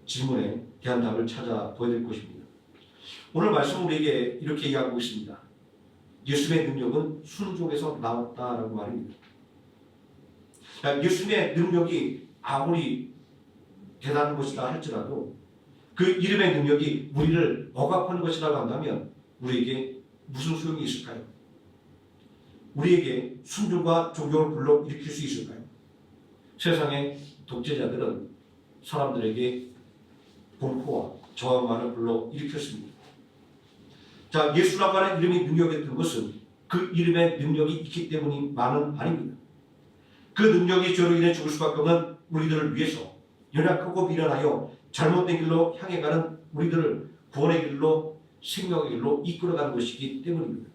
질문에 대한 답을 찾아보아야 될 것입니다. 오늘 말씀은 우리에게 이렇게 이야기하고 있습니다. 예수님의 능력은 순종에서 나왔다라고 말입니다. 예수님의 능력이 아무리 대단한 것이다 할지라도 그 이름의 능력이 우리를 억압하는 것이라고 한다면 우리에게 무슨 소용이 있을까요? 우리에게 순종과 존경을 불러일으킬 수 있을까요? 세상의 독재자들은 사람들에게 공포와 저항만을 불러일으켰습니다. 자, 예수라고 하는 이름이 능력했던 것은 그 이름의 능력이 있기 때문만은 아닙니다. 그 능력이 저로 인해 죽을 수밖에 없는 우리들을 위해서 연약하고 미련하여 잘못된 길로 향해 가는 우리들을 구원의 길로, 생명의 길로 이끌어가는 것이기 때문입니다.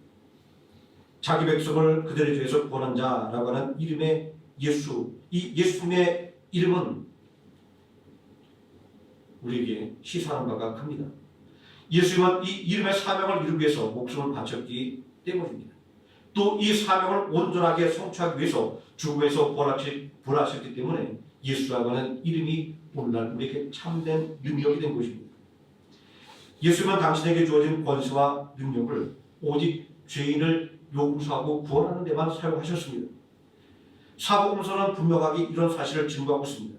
자기 백성을 그들의 죄에서 구원한 자라고 하는 이름의 예수, 이 예수님의 이름은 우리에게 시사하는 바가 큽니다. 예수님은 이 이름의 사명을 이루기 위해서 목숨을 바쳤기 때문입니다. 또 이 사명을 온전하게 성취하기 위해서 죽음에서 부활하셨기 때문에 예수라고 하는 이름이 오늘날 우리에게 참된 능력이 된 것입니다. 예수님은 당신에게 주어진 권세와 능력을 오직 죄인을 용서하고 구원하는 데만 사용하셨습니다. 사복음서는 분명하게 이런 사실을 증거하고 있습니다.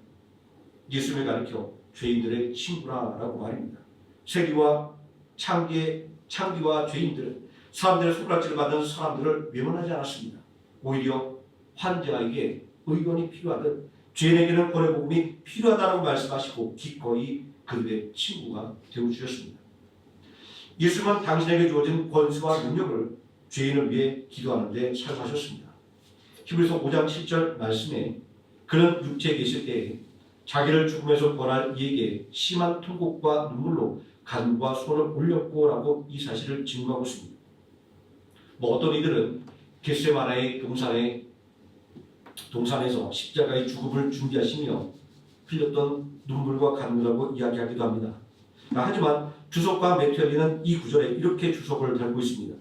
예수님을 가리켜 죄인들의 친구라라고 말입니다. 세리와 창기와 죄인들은 사람들의 손가락질을 받는 사람들을 외면하지 않았습니다. 오히려 환자에게 의원이 필요하듯 죄인에게는 구원의 복음이 필요하다고 말씀하시고 기꺼이 그들의 친구가 되어주셨습니다. 예수님은 당신에게 주어진 권세와 능력을 죄인을 위해 기도하는 데 사용하셨습니다. 히브리서 5장 7절 말씀에 그는 육체에 계실 때에 자기를 죽음에서 구원할 이에게 심한 통곡과 눈물로 간과 손을 올렸고라고 이 사실을 증거하고 있습니다. 어떤 이들은 겟세마나의 동산에서 십자가의 죽음을 준비하시며 흘렸던 눈물과 간구라고 이야기하기도 합니다. 하지만 주석과 매튜엘리는 이 구절에 이렇게 주석을 달고 있습니다.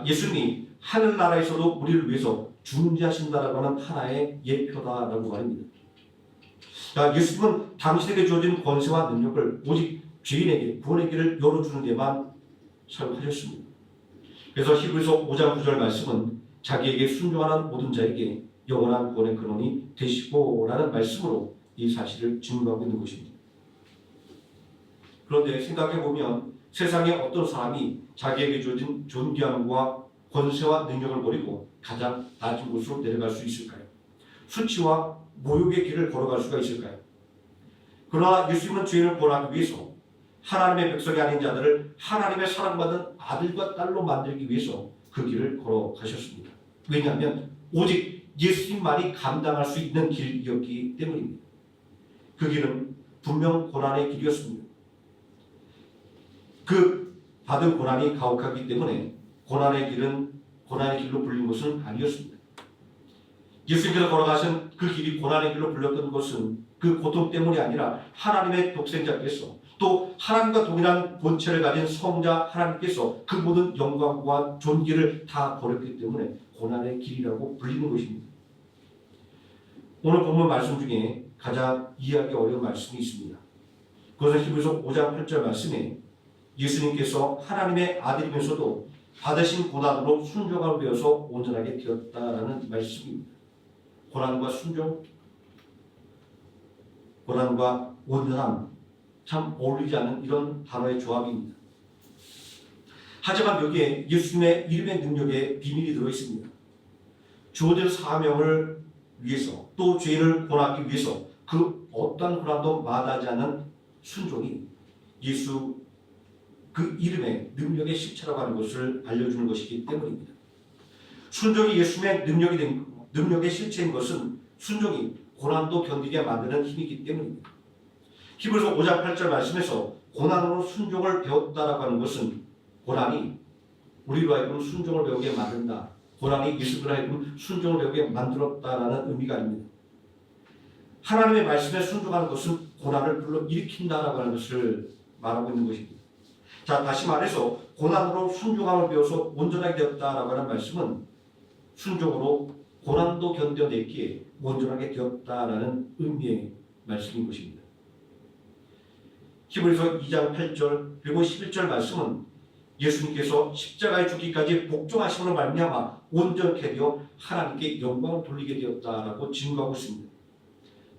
예수님이 하늘나라에서도 우리를 위해서 중재하신다라고 하는 하나의 예표다라고 말입니다. 예수님은 당신에게 주어진 권세와 능력을 오직 죄인에게 구원의 길을 열어주는 데만 사용하셨습니다. 그래서 히브리서 5장 9절 말씀은 자기에게 순종하는 모든 자에게 영원한 구원의 근원이 되시고 라는 말씀으로 이 사실을 증거하고 있는 것입니다. 그런데 생각해보면 세상에 어떤 사람이 자기에게 주어진 존귀함과 권세와 능력을 버리고 가장 낮은 곳으로 내려갈 수 있을까요? 수치와 모욕의 길을 걸어갈 수가 있을까요? 그러나 예수님은 죄인을 구원하기 위해서 하나님의 백성이 아닌 자들을 하나님의 사랑받은 아들과 딸로 만들기 위해서 그 길을 걸어가셨습니다. 왜냐하면 오직 예수님만이 감당할 수 있는 길이었기 때문입니다. 그 길은 분명 고난의 길이었습니다. 그 받은 고난이 가혹하기 때문에 고난의 길로 불린 것은 아니었습니다. 예수님께서 걸어가신 그 길이 고난의 길로 불렸던 것은 그 고통 때문이 아니라 하나님의 독생자께서 또 하나님과 동일한 본체를 가진 성자 하나님께서 그 모든 영광과 존귀를 다 버렸기 때문에 고난의 길이라고 불리는 것입니다. 오늘 본문 말씀 중에 가장 이해하기 어려운 말씀이 있습니다. 그것은 히브리서 5장 8절 말씀에 예수님께서 하나님의 아들이면서도 받으신 고난으로 순종함을 배워서 온전하게 되었다라는 말씀입니다. 고난과 순종, 고난과 온전함, 참 어울리지 않는 이런 단어의 조합입니다. 하지만 여기에 예수님의 이름의 능력에 비밀이 들어있습니다. 주어진 사명을 위해서 또 죄인을 구원하기 위해서 그 어떠한 고난도 마다하지 않는 순종이 예수 그 이름의 능력의 실체라고 하는 것을 알려주는 것이기 때문입니다. 순종이 예수님의 능력의 실체인 것은 순종이 고난도 견디게 만드는 힘이기 때문입니다. 히브리서 5장 8절 말씀에서 고난으로 순종을 배웠다라고 하는 것은 고난이 우리로 하여금 순종을 배우게 만든다. 고난이 예수를 하여금 순종을 배우게 만들었다라는 의미가 아닙니다. 하나님의 말씀에 순종하는 것은 고난을 불러일으킨다라고 하는 것을 말하고 있는 것입니다. 자, 다시 말해서 고난으로 순종함을 배워서 온전하게 되었다라고 하는 말씀은 순종으로 고난도 견뎌냈기에 온전하게 되었다라는 의미의 말씀인 것입니다. 히브리서 2장 8절 그리고 11절 말씀은 예수님께서 십자가에 죽기까지 복종하심으로 말미암아 온전케 되어 하나님께 영광을 돌리게 되었다라고 증거하고 있습니다.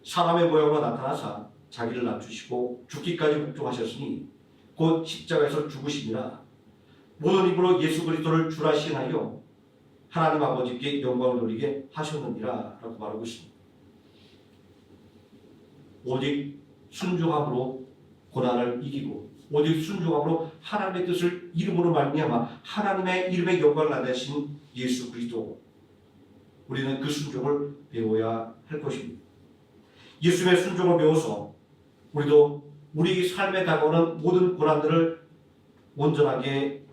사람의 모양으로 나타나사 자기를 낮추시고 죽기까지 복종하셨으니 곧 십자가에서 죽으심이라 모든 입으로 예수 그리스도를 주라 시인하여 하나님 아버지께 영광을 돌리게 하셨느니라 라고 말하고 있습니다. 오직 순종함으로 고난을 이기고 오직 순종함으로 하나님의 뜻을 이름으로 말미암아 하나님의 이름의 영광을 나타내신 예수 그리스도, 우리는 그 순종을 배워야 할 것입니다. 예수님의 순종을 배워서 우리도 우리 삶에 다가오는 모든 고난들을 온전하게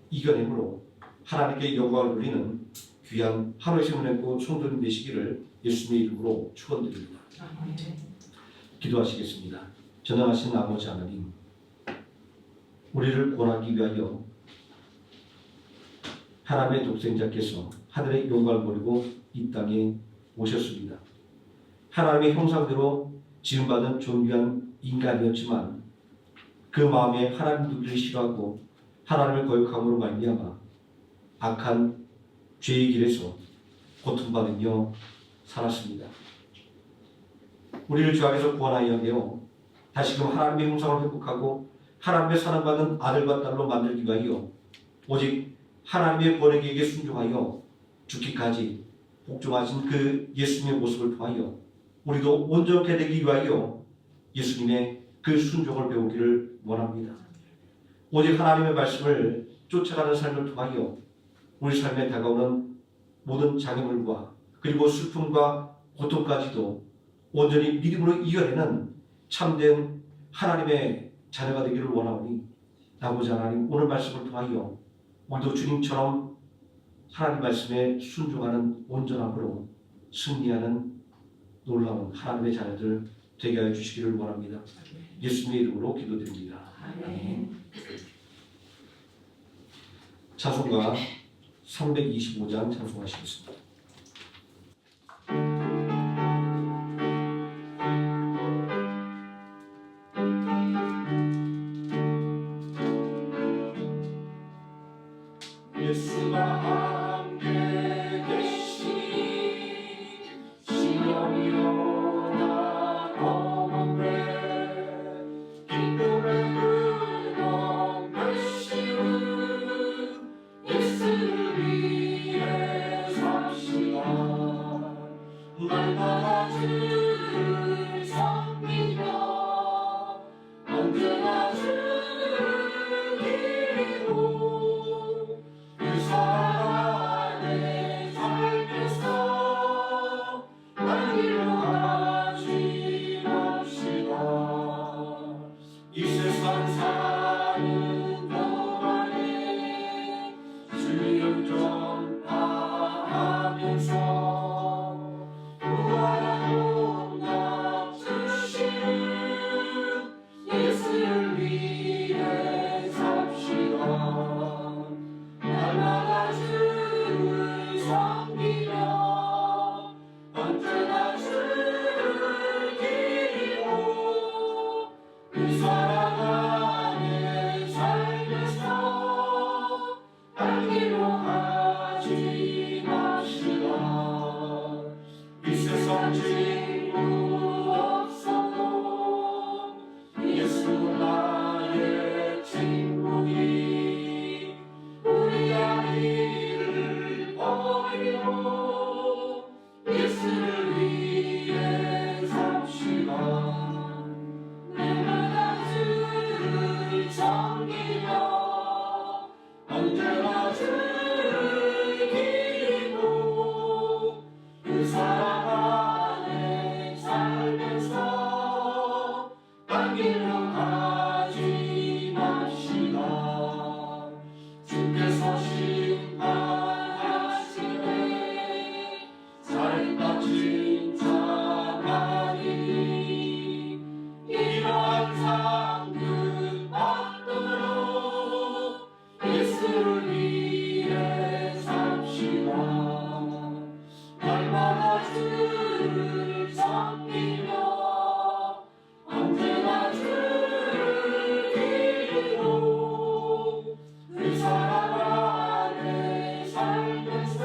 이겨내므로 하나님께 영광을 돌리는 귀한 하루의 생명의 성도님 되시기를 예수님의 이름으로 축원드립니다. 기도하시겠습니다. 전능하신 아버지 하나님, 우리를 구원하기 위하여 하나님의 독생자께서 하늘의 영광을 버리고 이 땅에 오셨습니다. 하나님의 형상대로 지음받은 존귀한 인간이었지만 그 마음에 하나님 누기를 싫어하고 하나님을 거역함으로 말미암아 악한 죄의 길에서 고통받으며 살았습니다. 우리를 죄 악에서 구원하여 내어 다시금 하나님의 형상을 회복하고 하나님의 사랑받는 아들과 딸로 만들기 위하여 오직 하나님의 번외계획에 순종하여 죽기까지 복종하신 그 예수님의 모습을 통하여 우리도 온전케 되기 위하여 예수님의 그 순종을 배우기를 원합니다. 오직 하나님의 말씀을 쫓아가는 삶을 통하여 우리 삶에 다가오는 모든 장애물과 그리고 슬픔과 고통까지도 온전히 믿음으로 이겨내는 참된 하나님의 자녀가 되기를 원하오니 아버지 하나님, 오늘 말씀을 통하여 우리도 주님처럼 하나님 말씀에 순종하는 온전함으로 승리하는 놀라운 하나님의 자녀들 되게 하여 주시기를 원합니다. 예수님의 이름으로 기도드립니다. 아멘. 찬송가 325장 찬송하시겠습니다. 예수가 함께 계시니 시험이 오나 검은데 기쁨의 뜨거운 결심은 예수를 위해 삽시다. 즐기고 그 사랑 안에 살면서 딴 길로 가지 맙시다. 주께서 심판하시네 잘했다 칭찬하리. 이러한 상급 받도록 예수를 위해 삽시다. 날마다 주를 섬기며 언제나 주를 기리고 그 사랑 안에 살면서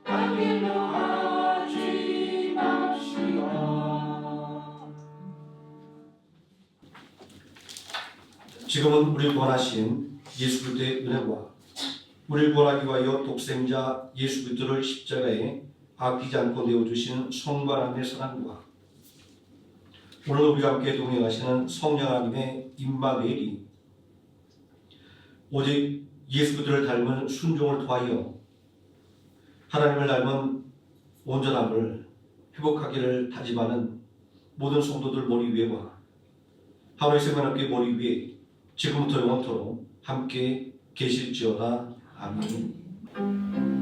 딴 길로 가지 맙시다. 지금은 우리를 구원하신 예수 그리스도의 은혜와 우리를 구원하기 위하여 독생자 예수 그리스도를 십자가에 아끼지 않고 내어주신 성부 하나님의 사랑과 오늘 우리와 함께 동행하시는 성령 하나님의 임마누엘이 오직 예수 그리스도를 닮은 순종을 통하여 하나님을 닮은 온전함을 회복하기를 다짐하는 모든 성도들 머리 위에와 하루의 생명함께 머리 위에 지금부터 영원토록 함께 계실지어다. 아멘.